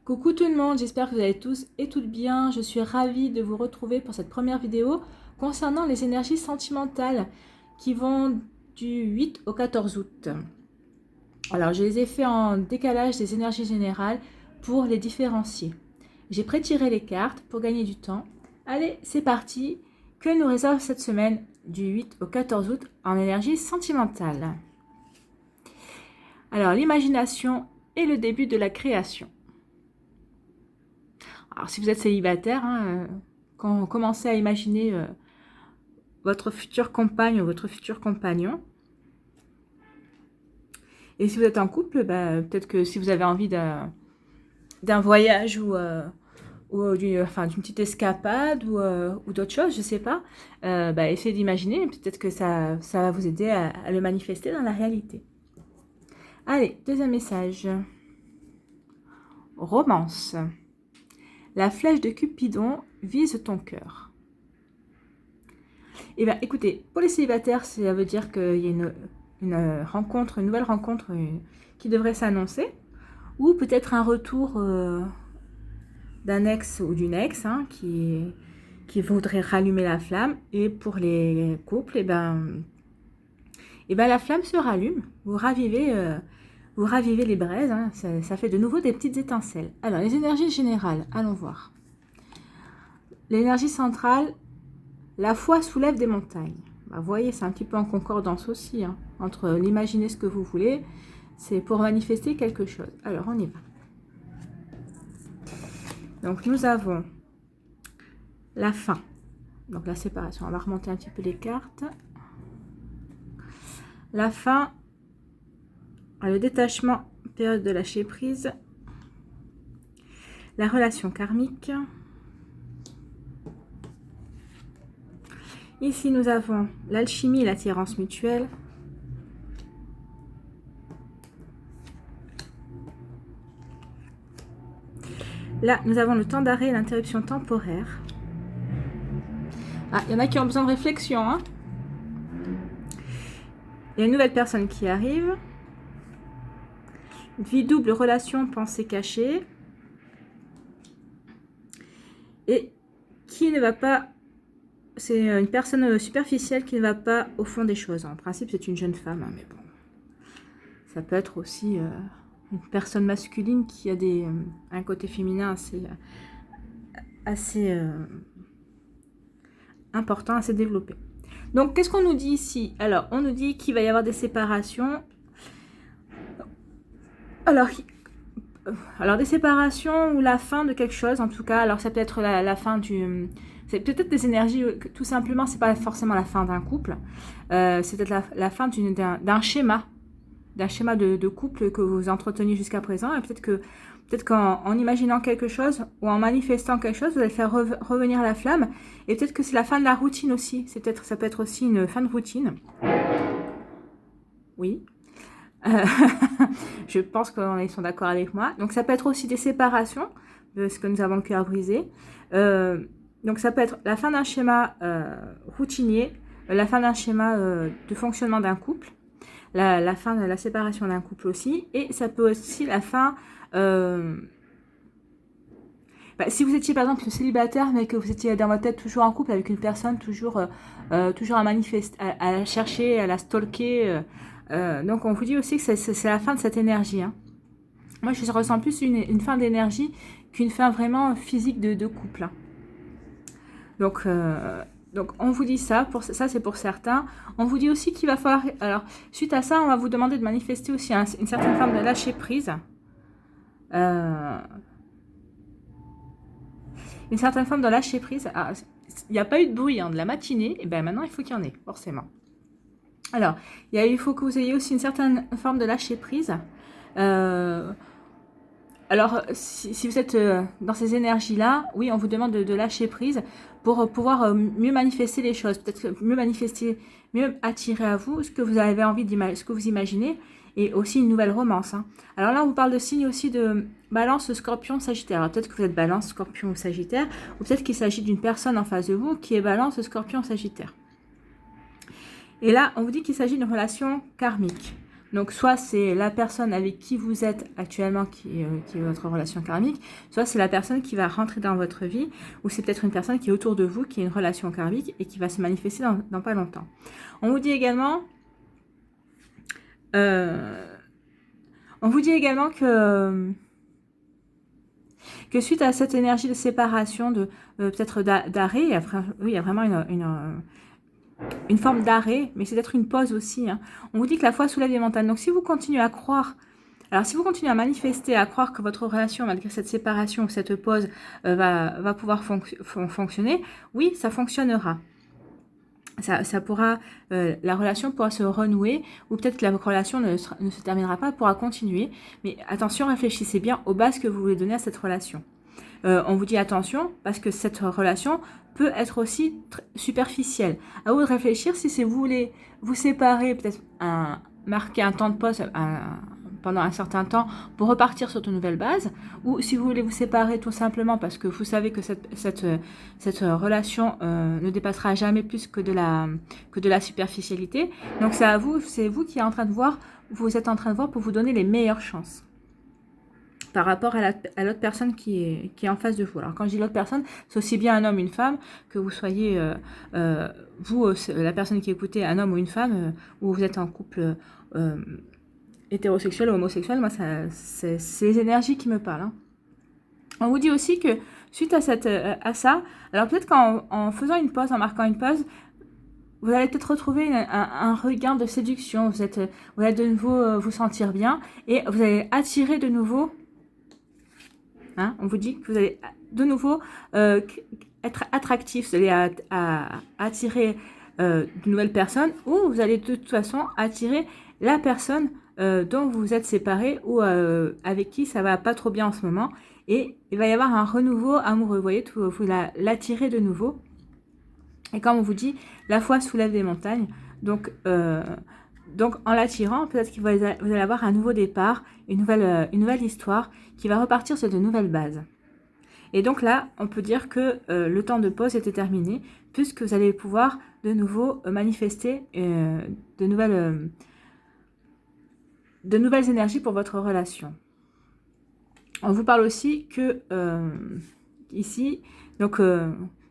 Coucou tout le monde, j'espère que vous allez tous et toutes bien. Je suis ravie de vous retrouver pour cette première vidéo concernant les énergies sentimentales qui vont du 8 au 14 août. Alors, je les ai fait en décalage des énergies générales pour les différencier. J'ai pré-tiré les cartes pour gagner du temps. Allez, c'est parti. Que nous réserve cette semaine du 8 au 14 août en énergie sentimentale? Alors, l'imagination est le début de la création. Alors, si vous êtes célibataire, quand vous commencez à imaginer votre future compagne ou votre futur compagnon, et si vous êtes en couple, peut-être que si vous avez envie d'un voyage ou d'une petite escapade ou d'autres choses, je ne sais pas, essayez d'imaginer, peut-être que ça va vous aider à le manifester dans la réalité. Allez, deuxième message. Romance. La flèche de Cupidon vise ton cœur. Eh bien, écoutez, pour les célibataires, ça veut dire qu'il y a une rencontre, une nouvelle rencontre qui devrait s'annoncer, ou peut-être un retour d'un ex ou d'une ex qui voudrait rallumer la flamme. Et pour les couples, la flamme se rallume. Vous ravivez les braises. Ça fait de nouveau des petites étincelles. Alors, les énergies générales, allons voir. L'énergie centrale, la foi soulève des montagnes. Vous voyez, c'est un petit peu en concordance aussi, entre l'imaginer ce que vous voulez, c'est pour manifester quelque chose. Alors, on y va. Donc, nous avons la fin, donc la séparation. On va remonter un petit peu les cartes. La fin, le détachement, période de lâcher prise, la relation karmique. Ici, nous avons l'alchimie et l'attirance mutuelle. Là, nous avons le temps d'arrêt et l'interruption temporaire. Ah, il y en a qui ont besoin de réflexion. Il y a une nouvelle personne qui arrive. Vie double, relation, pensée cachée. Et qui ne va pas... C'est une personne superficielle qui ne va pas au fond des choses. En principe, c'est une jeune femme, mais bon. Ça peut être aussi une personne masculine qui a un côté féminin assez important, assez développé. Donc, qu'est-ce qu'on nous dit ici? Alors, on nous dit qu'il va y avoir des séparations. Alors, des séparations ou la fin de quelque chose, en tout cas. Alors, ça peut être la fin du... C'est peut-être des énergies, tout simplement, c'est pas forcément la fin d'un couple. C'est peut-être la fin d'un schéma. D'un schéma de couple que vous entreteniez jusqu'à présent. Et peut-être qu'en imaginant quelque chose ou en manifestant quelque chose, vous allez faire revenir la flamme. Et peut-être que c'est la fin de la routine aussi. Ça peut être aussi une fin de routine. Oui. Je pense qu'ils sont d'accord avec moi. Donc ça peut être aussi des séparations, parce que nous avons le cœur brisé. Donc ça peut être la fin d'un schéma routinier, la fin d'un schéma de fonctionnement d'un couple, la fin de la séparation d'un couple aussi, et ça peut aussi la fin... si vous étiez par exemple célibataire, mais que vous étiez dans votre tête toujours en couple avec une personne, toujours à manifester, à la chercher, à la stalker... donc on vous dit aussi que c'est la fin de cette énergie. Moi je ressens plus une fin d'énergie qu'une fin vraiment physique de couple. Donc on vous dit ça, ça c'est pour certains. On vous dit aussi qu'il va falloir... Alors suite à ça, on va vous demander de manifester aussi une certaine forme de lâcher prise. Une certaine forme de lâcher prise. Il n'y a pas eu de bruit de la matinée, et maintenant il faut qu'il y en ait, forcément. Alors, il faut que vous ayez aussi une certaine forme de lâcher prise. Alors, si vous êtes dans ces énergies-là, oui, on vous demande de lâcher prise pour pouvoir mieux manifester les choses. Peut-être mieux attirer à vous ce que vous avez envie d'imaginer, ce que vous imaginez, et aussi une nouvelle romance. Alors là, on vous parle de signes aussi de Balance, Scorpion, Sagittaire. Alors peut-être que vous êtes Balance, Scorpion ou Sagittaire, ou peut-être qu'il s'agit d'une personne en face de vous qui est Balance, Scorpion, Sagittaire. Et là, on vous dit qu'il s'agit d'une relation karmique. Donc, soit c'est la personne avec qui vous êtes actuellement qui est votre relation karmique, soit c'est la personne qui va rentrer dans votre vie, ou c'est peut-être une personne qui est autour de vous, qui a une relation karmique et qui va se manifester dans pas longtemps. On vous dit également, que suite à cette énergie de séparation, de peut-être d'arrêt, oui, il y a vraiment une forme d'arrêt, mais c'est peut-être une pause aussi. Hein. On vous dit que la foi soulève les montagnes. Donc si vous continuez à croire, alors si vous continuez à manifester, à croire que votre relation, malgré cette séparation ou cette pause, va pouvoir fonctionner, oui, ça fonctionnera. Ça pourra, la relation pourra se renouer, ou peut-être que la relation ne se terminera pas, pourra continuer. Mais attention, réfléchissez bien aux bases que vous voulez donner à cette relation. On vous dit attention, parce que cette relation peut être aussi superficielle. À vous de réfléchir si c'est vous voulez vous séparer, peut-être marquer un temps de pause pendant un certain temps pour repartir sur de nouvelles bases, ou si vous voulez vous séparer tout simplement parce que vous savez que cette relation ne dépassera jamais plus que de la superficialité. Donc c'est vous qui êtes en train de voir, pour vous donner les meilleures chances par rapport à l'autre personne qui est en face de vous. Alors quand je dis l'autre personne, c'est aussi bien un homme, une femme, que vous soyez, vous, la personne qui écoutez, un homme ou une femme, ou vous êtes en couple hétérosexuel ou homosexuel. Moi, c'est les énergies qui me parlent. Hein. On vous dit aussi que suite à ça, alors peut-être qu'en faisant une pause, en marquant une pause, vous allez peut-être retrouver un regain de séduction. Vous allez de nouveau vous sentir bien et vous allez attirer de nouveau. Hein, on vous dit que vous allez de nouveau être attractif, vous allez attirer de nouvelles personnes, ou vous allez de toute façon attirer la personne dont vous vous êtes séparés ou avec qui ça va pas trop bien en ce moment, et il va y avoir un renouveau amoureux. Vous voyez, vous l'attirez de nouveau. Et comme on vous dit, la foi soulève des montagnes, donc en l'attirant, peut-être que vous allez avoir un nouveau départ, une nouvelle histoire qui va repartir sur de nouvelles bases. Et donc là, on peut dire que le temps de pause était terminé, puisque vous allez pouvoir de nouveau manifester de nouvelles énergies pour votre relation. On vous parle aussi que ici, donc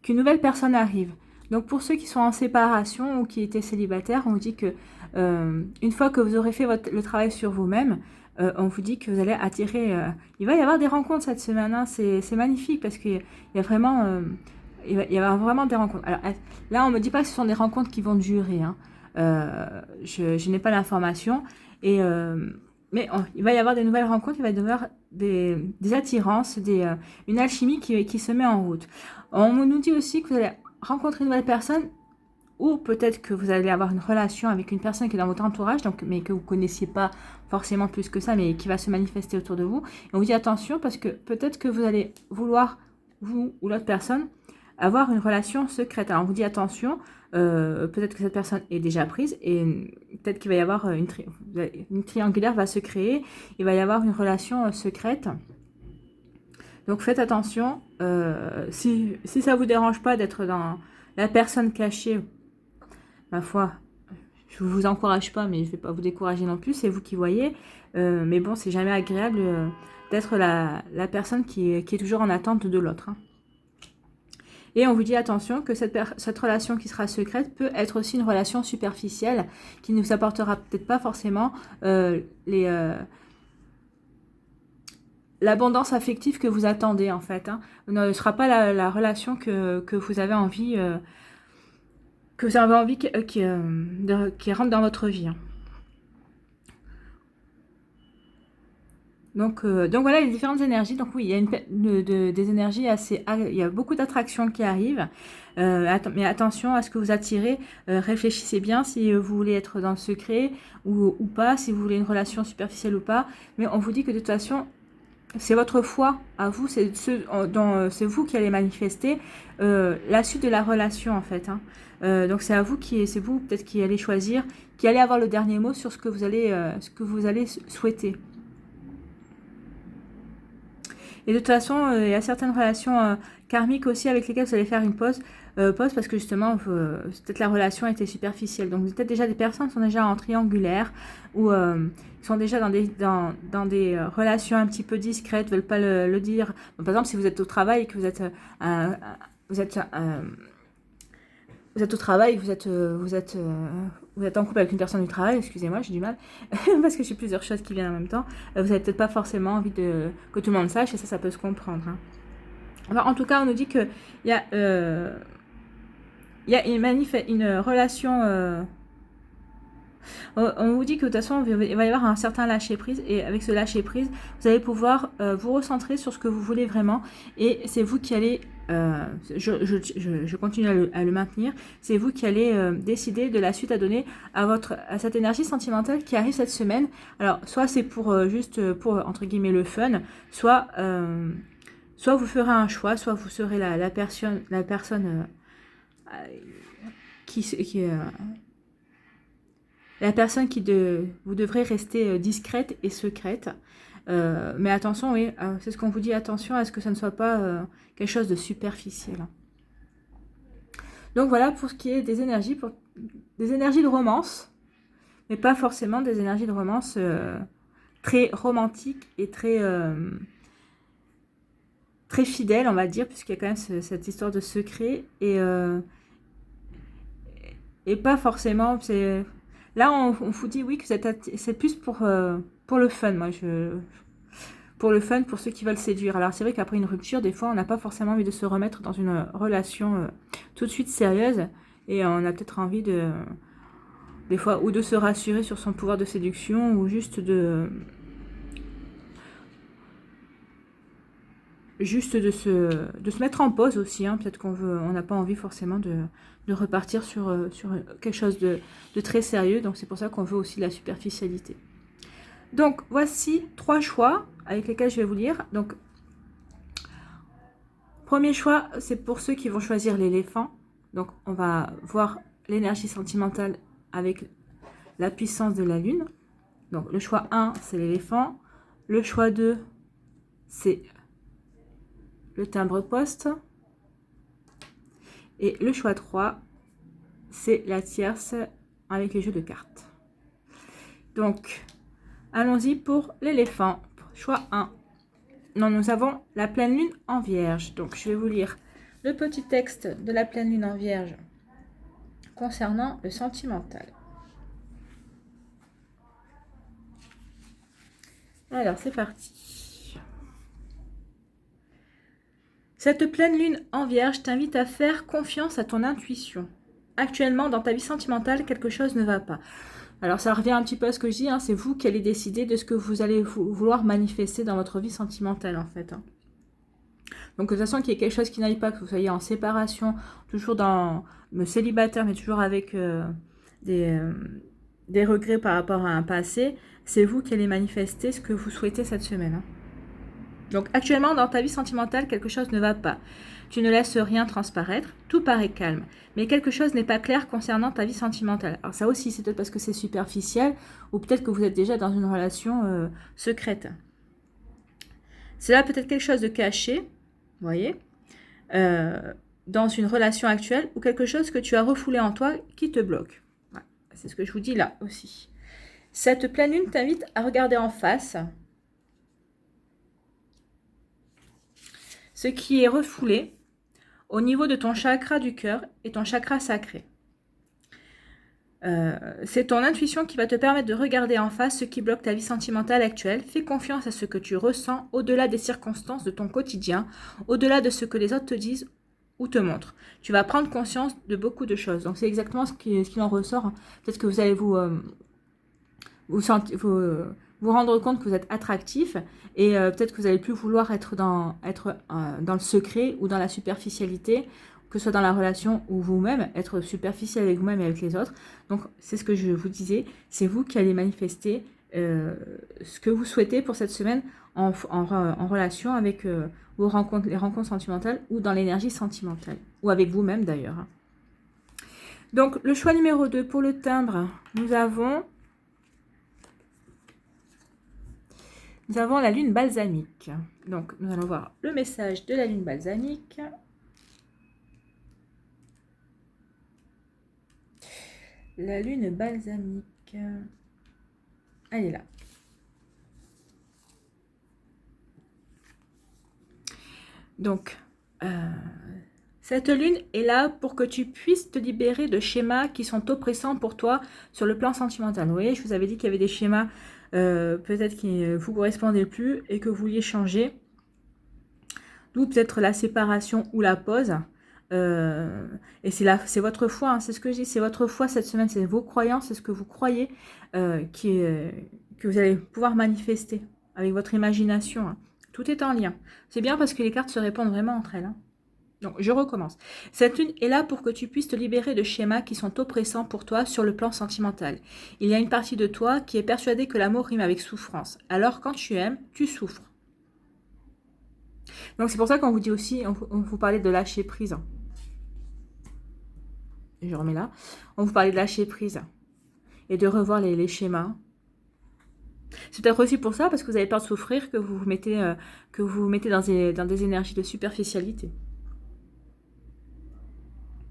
qu'une nouvelle personne arrive. Donc pour ceux qui sont en séparation ou qui étaient célibataires, on vous dit que une fois que vous aurez fait le travail sur vous-même, on vous dit que vous allez attirer... il va y avoir des rencontres cette semaine, hein, c'est magnifique parce qu'il y a vraiment... il va y avoir vraiment des rencontres. Alors là, on ne me dit pas que ce sont des rencontres qui vont durer. Hein. Je n'ai pas l'information. Mais il va y avoir des nouvelles rencontres, il va y avoir des attirances, une alchimie qui se met en route. On nous dit aussi que vous allez rencontrer une nouvelle personne, ou peut-être que vous allez avoir une relation avec une personne qui est dans votre entourage, mais que vous ne connaissiez pas forcément plus que ça, mais qui va se manifester autour de vous. Et on vous dit attention, parce que peut-être que vous allez vouloir, vous ou l'autre personne, avoir une relation secrète. Alors on vous dit attention, peut-être que cette personne est déjà prise, et peut-être qu'il va y avoir une triangulaire va se créer, il va y avoir une relation secrète. Donc faites attention, si ça ne vous dérange pas d'être dans la personne cachée, ma foi, je ne vous encourage pas, mais je ne vais pas vous décourager non plus, c'est vous qui voyez. Mais bon, c'est jamais agréable d'être la personne qui est toujours en attente de l'autre. Hein. Et on vous dit attention que cette relation qui sera secrète peut être aussi une relation superficielle qui ne vous apportera peut-être pas forcément l'abondance affective que vous attendez en fait. Hein. Ne sera pas la relation que vous avez envie... qui rentre dans votre vie. Hein. Donc voilà les différentes énergies. Donc oui, il y a des énergies il y a beaucoup d'attractions qui arrivent. Mais attention à ce que vous attirez. Réfléchissez bien si vous voulez être dans le secret ou pas, si vous voulez une relation superficielle ou pas. Mais on vous dit que de toute façon, c'est votre foi à vous, c'est vous qui allez manifester la suite de la relation en fait. Hein. Donc c'est vous peut-être qui allez choisir, qui allez avoir le dernier mot sur ce que vous allez souhaiter. Et de toute façon, il y a certaines relations karmiques aussi avec lesquelles vous allez faire une pause parce que justement, peut-être la relation était superficielle. Donc peut-être déjà des personnes qui sont déjà en triangulaire ou sont déjà dans des relations un petit peu discrètes, veulent pas le dire. Donc, par exemple, si vous êtes au travail et que vous êtes vous êtes au travail, vous êtes en couple avec une personne du travail, excusez-moi, j'ai du mal, parce que j'ai plusieurs choses qui viennent en même temps, vous n'avez peut-être pas forcément envie que tout le monde sache, et ça peut se comprendre. Hein. Alors, en tout cas, on nous dit qu'il y a une relation... on vous dit que de toute façon, il va y avoir un certain lâcher-prise, et avec ce lâcher-prise, vous allez pouvoir vous recentrer sur ce que vous voulez vraiment, et c'est vous qui allez... je continue à le maintenir. C'est vous qui allez décider de la suite à donner à cette énergie sentimentale qui arrive cette semaine. Alors, soit c'est pour juste pour entre guillemets le fun, soit vous ferez un choix, soit vous serez la personne qui la personne vous devrez rester discrète et secrète. Mais attention, oui, c'est ce qu'on vous dit, attention à ce que ça ne soit pas quelque chose de superficiel. Donc voilà pour ce qui est des énergies, des énergies de romance, mais pas forcément des énergies de romance très romantiques et très fidèles, on va dire, puisqu'il y a quand même cette histoire de secret et pas forcément... Là, on vous dit, oui, que c'est plus pour le fun, pour le fun, pour ceux qui veulent séduire. Alors, c'est vrai qu'après une rupture, des fois, on n'a pas forcément envie de se remettre dans une relation tout de suite sérieuse. Et on a peut-être envie des fois, ou de se rassurer sur son pouvoir de séduction, ou juste de se mettre en pause aussi. Hein. Peut-être on n'a pas envie forcément de repartir sur quelque chose de très sérieux. Donc c'est pour ça qu'on veut aussi la superficialité. Donc voici 3 choix avec lesquels je vais vous lire. Donc premier choix, c'est pour ceux qui vont choisir l'éléphant. Donc on va voir l'énergie sentimentale avec la puissance de la lune. Donc le choix 1, c'est l'éléphant. Le choix 2, c'est le timbre-poste. Et le choix 3, c'est la tierce avec les jeux de cartes. Donc, allons-y pour l'éléphant. Choix 1. Non, nous avons la pleine lune en vierge. Donc, je vais vous lire le petit texte de la pleine lune en vierge concernant le sentimental. Alors, c'est parti. Cette pleine lune en vierge t'invite à faire confiance à ton intuition. Actuellement, dans ta vie sentimentale, quelque chose ne va pas. Alors, ça revient un petit peu à ce que je dis, hein, c'est vous qui allez décider de ce que vous allez vouloir manifester dans votre vie sentimentale, en fait. Hein. Donc, de toute façon, qu'il y ait quelque chose qui n'aille pas, que vous soyez en séparation, toujours dans le célibataire, mais toujours avec des regrets par rapport à un passé, c'est vous qui allez manifester ce que vous souhaitez cette semaine. Hein. Donc, actuellement, dans ta vie sentimentale, quelque chose ne va pas. Tu ne laisses rien transparaître, tout paraît calme, mais quelque chose n'est pas clair concernant ta vie sentimentale. Alors ça aussi, c'est peut-être parce que c'est superficiel, ou peut-être que vous êtes déjà dans une relation secrète. C'est là peut-être quelque chose de caché, vous voyez, dans une relation actuelle, ou quelque chose que tu as refoulé en toi qui te bloque. Voilà. C'est ce que je vous dis là aussi. Cette pleine lune t'invite à regarder en face ce qui est refoulé au niveau de ton chakra du cœur et ton chakra sacré. C'est ton intuition qui va te permettre de regarder en face ce qui bloque ta vie sentimentale actuelle. Fais confiance à ce que tu ressens au-delà des circonstances de ton quotidien, au-delà de ce que les autres te disent ou te montrent. Tu vas prendre conscience de beaucoup de choses. Donc c'est exactement ce qui en ressort. Peut-être que vous allez vous rendre compte que vous êtes attractif et peut-être que vous n'allez plus vouloir être dans le secret ou dans la superficialité, que ce soit dans la relation ou vous-même, être superficiel avec vous-même et avec les autres. Donc, c'est ce que je vous disais, c'est vous qui allez manifester ce que vous souhaitez pour cette semaine en relation avec les rencontres sentimentales ou dans l'énergie sentimentale, ou avec vous-même d'ailleurs. Donc, le choix numéro 2 pour le timbre, nous avons Nous avons la lune balsamique. Donc, nous allons voir le message de la lune balsamique. La lune balsamique. Elle est là. Donc, cette lune est là pour que tu puisses te libérer de schémas qui sont oppressants pour toi sur le plan sentimental. Vous voyez, je vous avais dit qu'il y avait des schémas peut-être qui ne vous correspondaient plus et que vous vouliez changer. D'où peut-être la séparation ou la pause. Et c'est votre foi, hein, c'est ce que je dis, c'est votre foi cette semaine, c'est vos croyances, c'est ce que vous croyez que vous allez pouvoir manifester avec votre imagination. Hein. Tout est en lien. C'est bien parce que les cartes se répondent vraiment entre elles. Hein. Donc, je recommence. Cette lune est là pour que tu puisses te libérer de schémas qui sont oppressants pour toi sur le plan sentimental. Il y a une partie de toi qui est persuadée que l'amour rime avec souffrance. Alors, quand tu aimes, tu souffres. Donc, c'est pour ça qu'on vous dit aussi, on vous parlait de lâcher prise. Je remets là. On vous parlait de lâcher prise et de revoir les schémas. C'est peut-être aussi pour ça, parce que vous avez peur de souffrir, que vous vous mettez, dans des énergies de superficialité.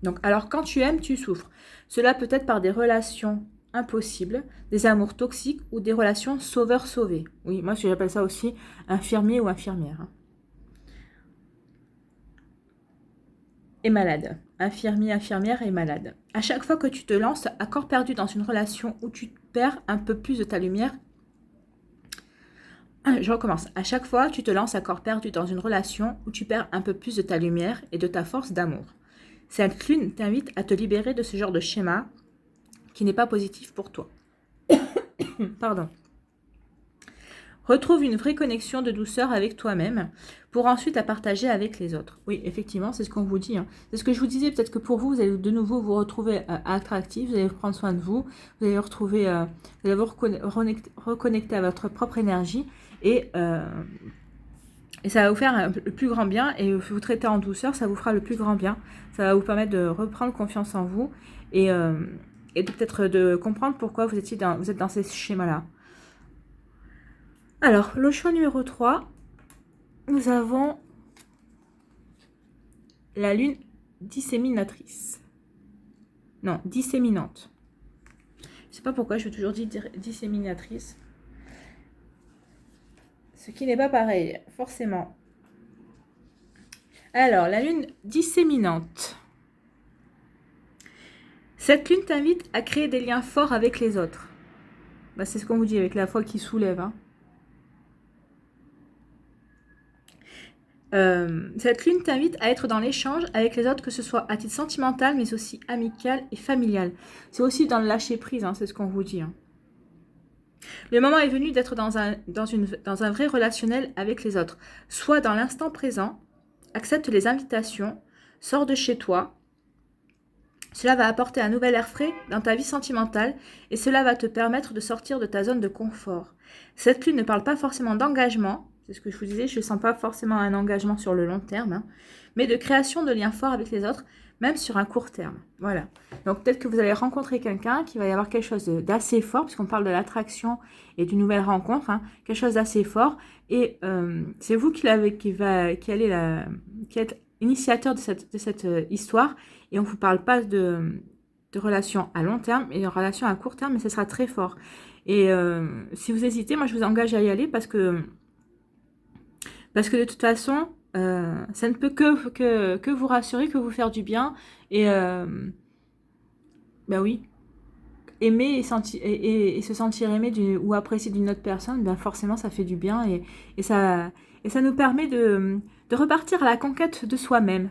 Donc, alors, quand tu aimes, tu souffres. Cela peut être par des relations impossibles, des amours toxiques ou des relations sauveur-sauvé. Oui, moi, j'appelle ça aussi infirmier ou infirmière. Hein. Et malade. Infirmier, infirmière et malade. À chaque fois que tu te lances à corps perdu dans une relation où tu perds un peu plus de ta lumière, je recommence. À chaque fois, tu te lances à corps perdu dans une relation où tu perds un peu plus de ta lumière et de ta force d'amour. Cette lune t'invite à te libérer de ce genre de schéma qui n'est pas positif pour toi. Pardon. Retrouve une vraie connexion de douceur avec toi-même pour ensuite la partager avec les autres. Oui, effectivement, c'est ce qu'on vous dit. Hein. C'est ce que je vous disais. Peut-être que pour vous, vous allez de nouveau vous retrouver attractif, vous allez prendre soin de vous, vous allez retrouver, vous allez vous reconnecter à votre propre énergie et ça va vous faire le plus grand bien et vous traiter en douceur, ça vous fera le plus grand bien. Ça va vous permettre de reprendre confiance en vous et peut-être de comprendre pourquoi vous êtes dans ces schémas-là. Alors, le choix numéro 3, nous avons la lune disséminatrice. Non, disséminante. Je ne sais pas pourquoi je veux toujours dire disséminatrice. Ce qui n'est pas pareil, forcément. Alors, la lune disséminante. Cette lune t'invite à créer des liens forts avec les autres. Bah, c'est ce qu'on vous dit avec la foi qui soulève. Hein. Cette lune t'invite à être dans l'échange avec les autres, que ce soit à titre sentimental, mais aussi amical et familial. C'est aussi dans le lâcher prise, hein, c'est ce qu'on vous dit. Hein. Le moment est venu d'être dans un vrai relationnel avec les autres. Sois dans l'instant présent, accepte les invitations, sors de chez toi. Cela va apporter un nouvel air frais dans ta vie sentimentale et cela va te permettre de sortir de ta zone de confort. Cette lune ne parle pas forcément d'engagement, c'est ce que je vous disais, je ne sens pas forcément un engagement sur le long terme, hein, mais de création de liens forts avec les autres, même sur un court terme. Voilà. Donc peut-être que vous allez rencontrer quelqu'un, qu'il va y avoir quelque chose d'assez fort, puisqu'on parle de l'attraction et d'une nouvelle rencontre, hein, quelque chose d'assez fort, et c'est vous qui êtes initiateur de cette histoire, et on ne vous parle pas de relations à long terme, et de relations à court terme, mais ce sera très fort. Et si vous hésitez, moi je vous engage à y aller parce que de toute façon, ça ne peut que vous rassurer, que vous faire du bien. Et ben oui, aimer et se sentir aimé ou apprécié d'une autre personne, ben forcément ça fait du bien et ça nous permet de repartir à la conquête de soi-même.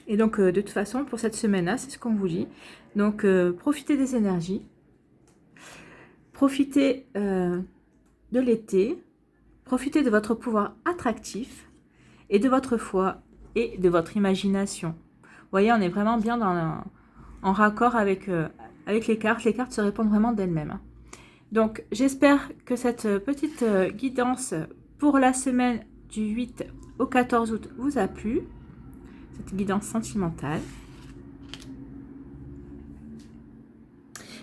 Et donc de toute façon, pour cette semaine-là, c'est ce qu'on vous dit. Donc profitez des énergies, profitez de l'été, profitez de votre pouvoir attractif et de votre foi et de votre imagination. Vous voyez, on est vraiment bien en raccord avec les cartes. Les cartes se répondent vraiment d'elles-mêmes. Donc, j'espère que cette petite guidance pour la semaine du 8 au 14 août vous a plu. Cette guidance sentimentale.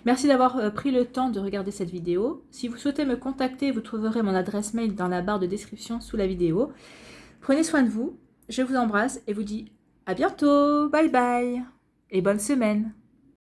Merci d'avoir pris le temps de regarder cette vidéo. Si vous souhaitez me contacter, vous trouverez mon adresse mail dans la barre de description sous la vidéo. Prenez soin de vous, je vous embrasse et vous dis à bientôt, bye bye et bonne semaine.